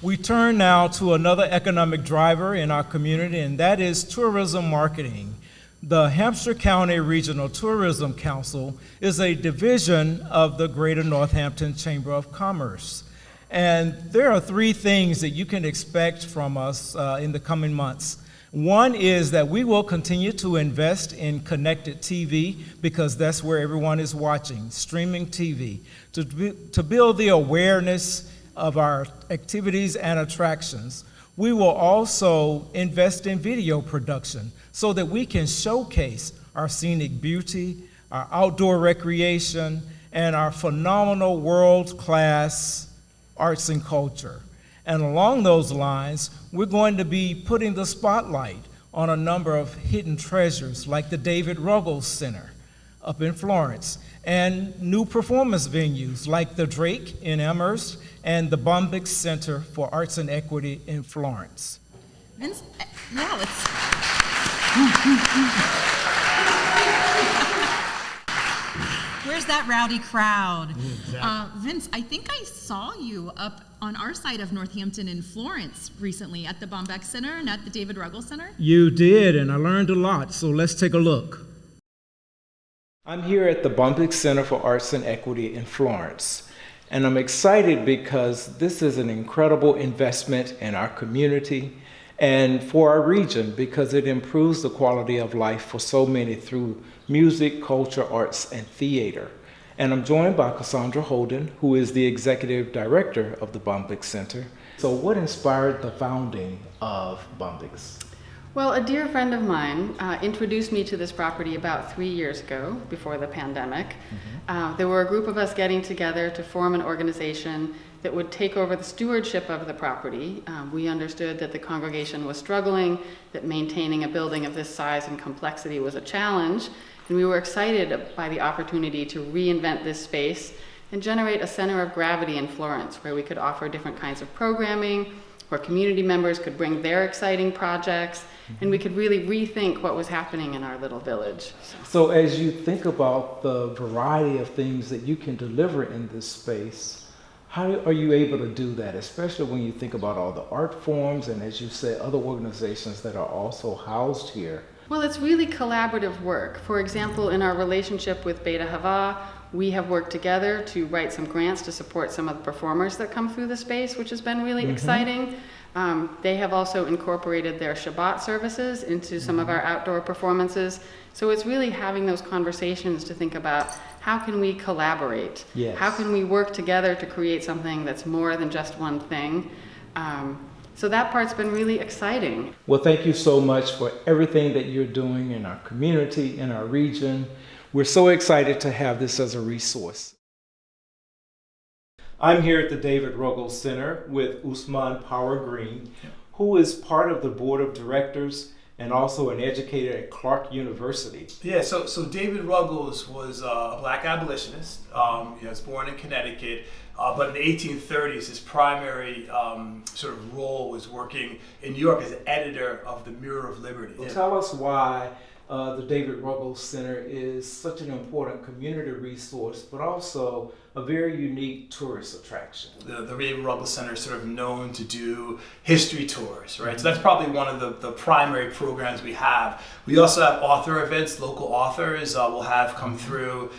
We turn now to another economic driver in our community, and that is tourism marketing. The Hampshire County Regional Tourism Council is a division of the Greater Northampton Chamber of Commerce. And there are 3 things that you can expect from us in the coming months. One is that we will continue to invest in connected TV because that's where everyone is watching, streaming TV, to build the awareness of our activities and attractions. We will also invest in video production so that we can showcase our scenic beauty, our outdoor recreation, and our phenomenal world-class arts and culture. And along those lines, we're going to be putting the spotlight on a number of hidden treasures like the David Ruggle Center up in Florence, and new performance venues like the Drake in Amherst and the Bondics Center for Arts and Equity in Florence. Vince, yeah, let's. Where's that rowdy crowd? Exactly. Vince, I think I saw you up on our side of Northampton in Florence recently at the Bondics Center and at the David Ruggle Center. You did, and I learned a lot, so let's take a look. I'm here at the Bondics Center for Arts and Equity in Florence, and I'm excited because this is an incredible investment in our community and for our region because it improves the quality of life for so many through music, culture, arts, and theater. And I'm joined by Cassandra Holden, who is the Executive Director of the Bondics Center. So what inspired the founding of Bondics? Well, a dear friend of mine introduced me to this property about 3 years ago, before the pandemic. There were a group of us getting together to form an organization that would take over the stewardship of the property. We understood that the congregation was struggling, that maintaining a building of this size and complexity was a challenge, and we were excited by the opportunity to reinvent this space and generate a center of gravity in Florence where we could offer different kinds of programming, where community members could bring their exciting projects, and we could really rethink what was happening in our little village. So as you think about the variety of things that you can deliver in this space, how are you able to do that, especially when you think about all the art forms and, as you said, other organizations that are also housed here? Well, it's really collaborative work. For example, in our relationship with Beta Hava, we have worked together to write some grants to support some of the performers that come through the space, which has been really exciting. They have also incorporated their Shabbat services into some of our outdoor performances. So it's really having those conversations to think about how can we collaborate? Yes. How can we work together to create something that's more than just one thing? So that part's been really exciting. Well, thank you so much for everything that you're doing in our community, in our region. We're so excited to have this as a resource. I'm here at the David Ruggle Center with Usman Power Green, who is part of the board of directors and also an educator at Clark University. Yeah, so David Ruggles was a black abolitionist. He was born in Connecticut, but in the 1830s, his primary sort of role was working in New York as an editor of the Mirror of Liberty. Well, tell us why the David Ruggle Center is such an important community resource, but also a very unique tourist attraction. The Ruggle Center is sort of known to do history tours, right? So that's probably one of the primary programs we have. We also have author events. Local authors will have come through,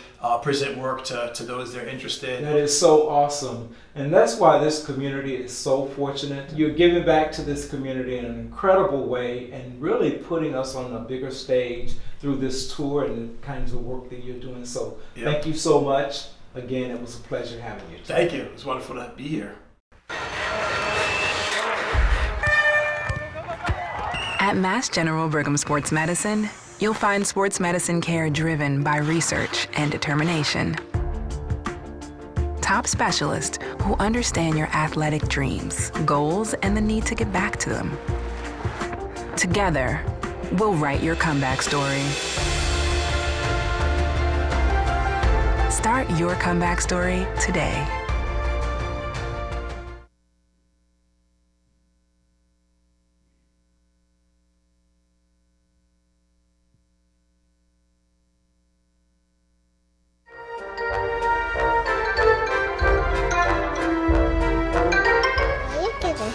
present work to those that are interested. That is so awesome. And that's why this community is so fortunate. You're giving back to this community in an incredible way and really putting us on a bigger stage through this tour and the kinds of work that you're doing. So thank you so much. Again, it was a pleasure having you. Thank you. It was wonderful to be here. At Mass General Brigham Sports Medicine, you'll find sports medicine care driven by research and determination. Top specialists who understand your athletic dreams, goals, and the need to get back to them. Together, we'll write your comeback story. Start your comeback story today.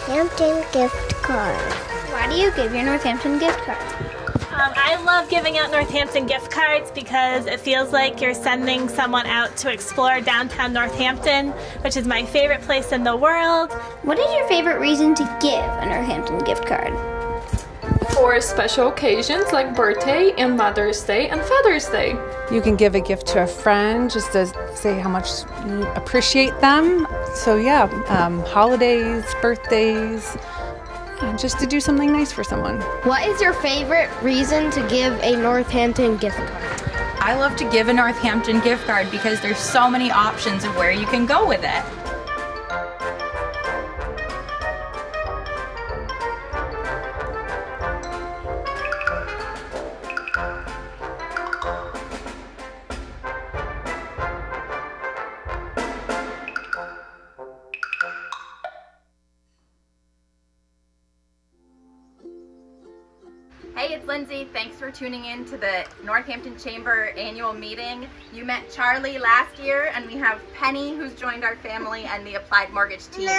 Northampton gift card. Why do you give your Northampton gift card? I love giving out Northampton gift cards because it feels like you're sending someone out to explore downtown Northampton, which is my favorite place in the world. What is your favorite reason to give a Northampton gift card? For special occasions like birthday and Mother's Day and Father's Day. You can give a gift to a friend just to say how much you appreciate them. So yeah, holidays, birthdays, just to do something nice for someone. What is your favorite reason to give a Northampton gift card? I love to give a Northampton gift card because there's so many options of where you can go with it. Hey, it's Lindsay. Thanks for tuning in to the Northampton Chamber annual meeting. You met Charlie last year, and we have Penny, who's joined our family, and the Applied Mortgage team.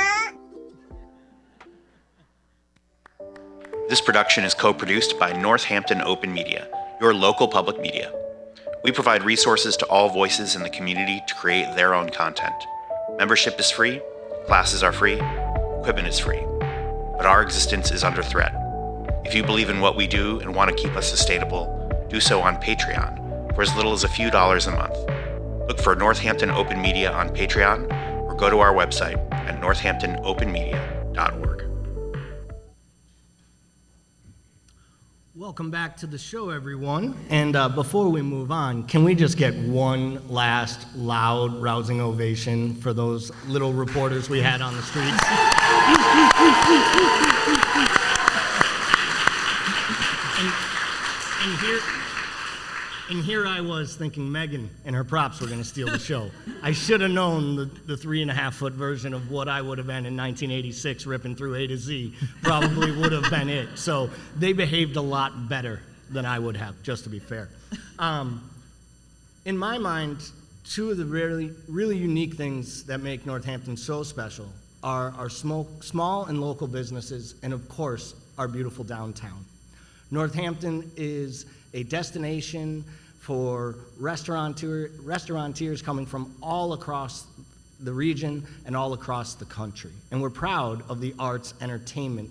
This production is co-produced by Northampton Open Media, your local public media. We provide resources to all voices in the community to create their own content. Membership is free, classes are free, equipment is free, but our existence is under threat. If you believe in what we do and want to keep us sustainable, do so on Patreon for as little as a few dollars a month. Look for Northampton Open Media on Patreon or go to our website at northamptonopenmedia.org. Welcome back to the show, everyone. And before we move on, can we just get one last loud, rousing ovation for those little reporters we had on the streets? And here I was thinking Megan and her props were going to steal the show. I should have known the 3.5-foot version of what I would have been in 1986 ripping through A to Z probably would have been it. So they behaved a lot better than I would have, just to be fair. In my mind, two of the really unique things that make Northampton so special are our small and local businesses and, of course, our beautiful downtown. Northampton is a destination for restaurateurs coming from all across the region and all across the country. And we're proud of the arts, entertainment,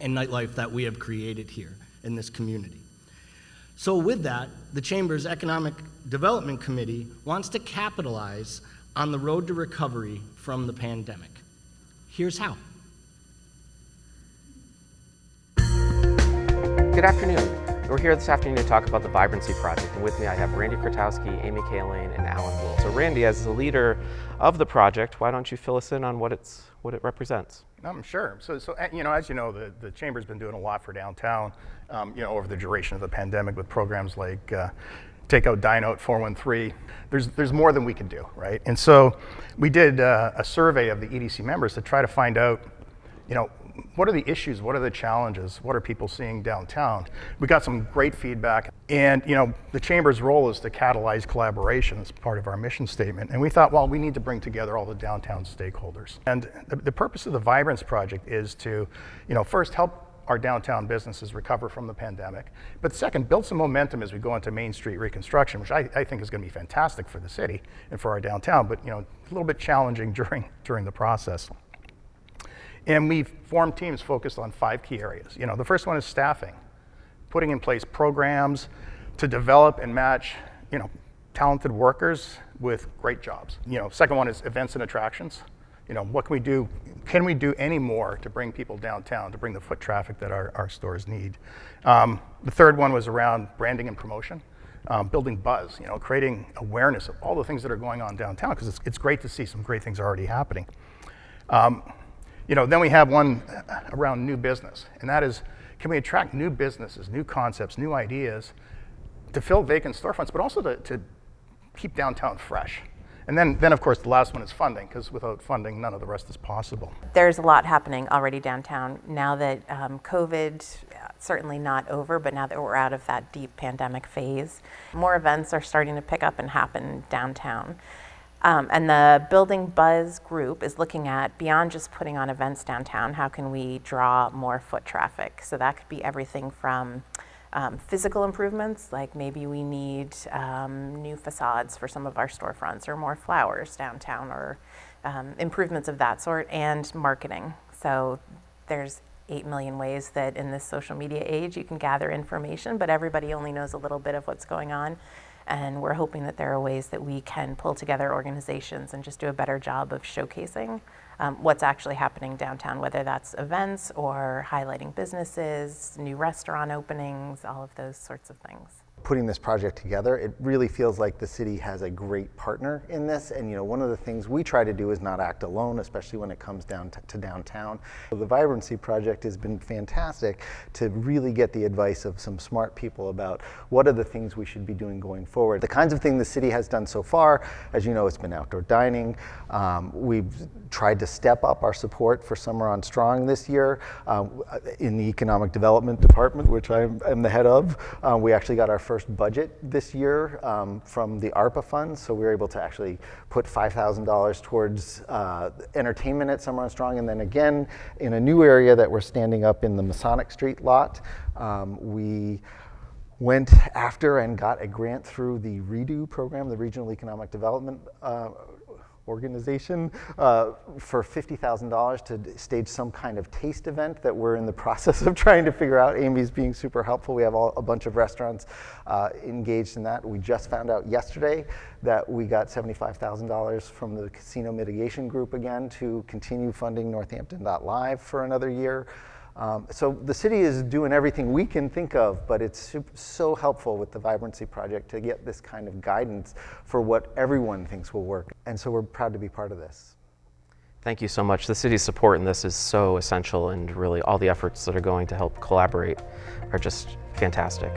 and nightlife that we have created here in this community. So with that, the Chamber's Economic Development Committee wants to capitalize on the road to recovery from the pandemic. Here's how. Good afternoon. We're here this afternoon to talk about the Vibrancy Project, and with me I have Randy Kratowski, Amy Kaline, and Alan Wool. So Randy, as the leader of the project, why don't you fill us in on what it represents? Sure. So as you know, the Chamber's been doing a lot for downtown, over the duration of the pandemic with programs like Takeout, Dine Out, 413. There's more than we can do, right? And so we did a survey of the EDC members to try to find out, what are the issues? What are the challenges? What are people seeing downtown? We got some great feedback. And, the Chamber's role is to catalyze collaboration as part of our mission statement. And we thought, well, we need to bring together all the downtown stakeholders. And the purpose of the Vibrancy Project is to, first help our downtown businesses recover from the pandemic. But second, build some momentum as we go into Main Street reconstruction, which I think is going to be fantastic for the city and for our downtown, but a little bit challenging during the process. And we've formed teams focused on 5 key areas. The first one is staffing, putting in place programs to develop and match, talented workers with great jobs. Second one is events and attractions. What can we do? Can we do any more to bring people downtown, to bring the foot traffic that our stores need? The third one was around branding and promotion, building buzz, creating awareness of all the things that are going on downtown, because it's great to see some great things already happening. Then we have one around new business, and that is, can we attract new businesses, new concepts, new ideas to fill vacant storefronts, but also to keep downtown fresh. And then of course, the last one is funding, because without funding, none of the rest is possible. There's a lot happening already downtown now that COVID, certainly not over, but now that we're out of that deep pandemic phase, more events are starting to pick up and happen downtown. And the Building Buzz group is looking at, beyond just putting on events downtown, how can we draw more foot traffic? So that could be everything from physical improvements, like maybe we need new facades for some of our storefronts, or more flowers downtown, or improvements of that sort, and marketing. So there's 8 million ways that in this social media age you can gather information, but everybody only knows a little bit of what's going on. And we're hoping that there are ways that we can pull together organizations and just do a better job of showcasing what's actually happening downtown, whether that's events or highlighting businesses, new restaurant openings, all of those sorts of things. Putting this project together, it really feels like the city has a great partner in this. And one of the things we try to do is not act alone, especially when it comes down to downtown. So the Vibrancy Project has been fantastic to really get the advice of some smart people about what are the things we should be doing going forward. The kinds of things the city has done so far, as you know, it's been outdoor dining. We've tried to step up our support for Summer on Strong this year. In the Economic Development Department, which I'm the head of, we actually got our first budget this year from the ARPA funds, so we were able to actually put $5,000 towards entertainment at Summer on Strong, and then again in a new area that we're standing up in the Masonic Street lot, we went after and got a grant through the REDO program, the Regional Economic Development organization, for $50,000 to stage some kind of taste event that we're in the process of trying to figure out. Amy's being super helpful. We have a bunch of restaurants engaged in that. We just found out yesterday that we got $75,000 from the Casino Mitigation Group again to continue funding Northampton.live for another year. So the city is doing everything we can think of, but it's so helpful with the Vibrancy Project to get this kind of guidance for what everyone thinks will work. And so we're proud to be part of this. Thank you so much. The city's support in this is so essential, and really all the efforts that are going to help collaborate are just fantastic.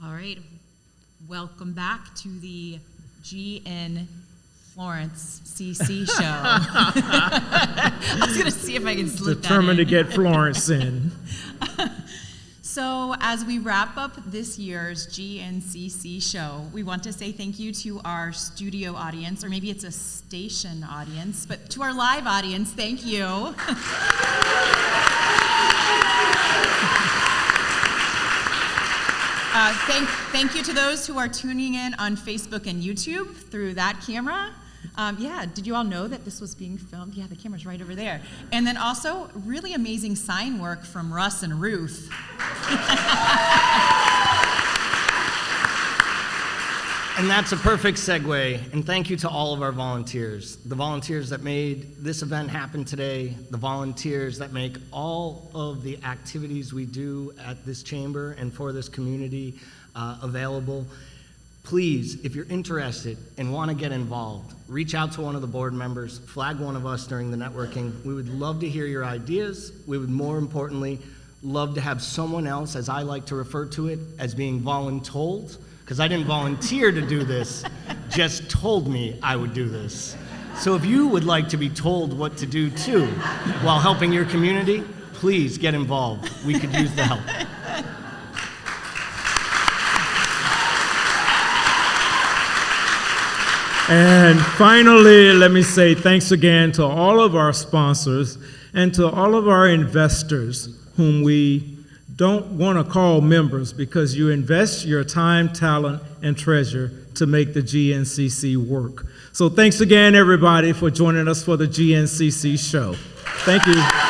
All right, welcome back to the GNCC Show. I was gonna see if I can slip Determined that in. to get Florence in. So as we wrap up this year's GNCC Show, we want to say thank you to our studio audience, or maybe it's a station audience, but to our live audience, thank you. Thank you to those who are tuning in on Facebook and YouTube through that camera. Yeah, did you all know that this was being filmed? Yeah, the camera's right over there. And then also, really amazing sign work from Russ and Ruth. And that's a perfect segue. And thank you to all of our volunteers. The volunteers that made this event happen today, the volunteers that make all of the activities we do at this chamber and for this community available. Please, if you're interested and want to get involved, reach out to one of the board members, flag one of us during the networking. We would love to hear your ideas. We would, more importantly, love to have someone else, as I like to refer to it, as being voluntold, because I didn't volunteer to do this, just told me I would do this. So if you would like to be told what to do too while helping your community, please get involved. We could use the help. And finally, let me say thanks again to all of our sponsors and to all of our investors whom we don't want to call members because you invest your time, talent, and treasure to make the GNCC work. So thanks again, everybody, for joining us for the GNCC Show. Thank you.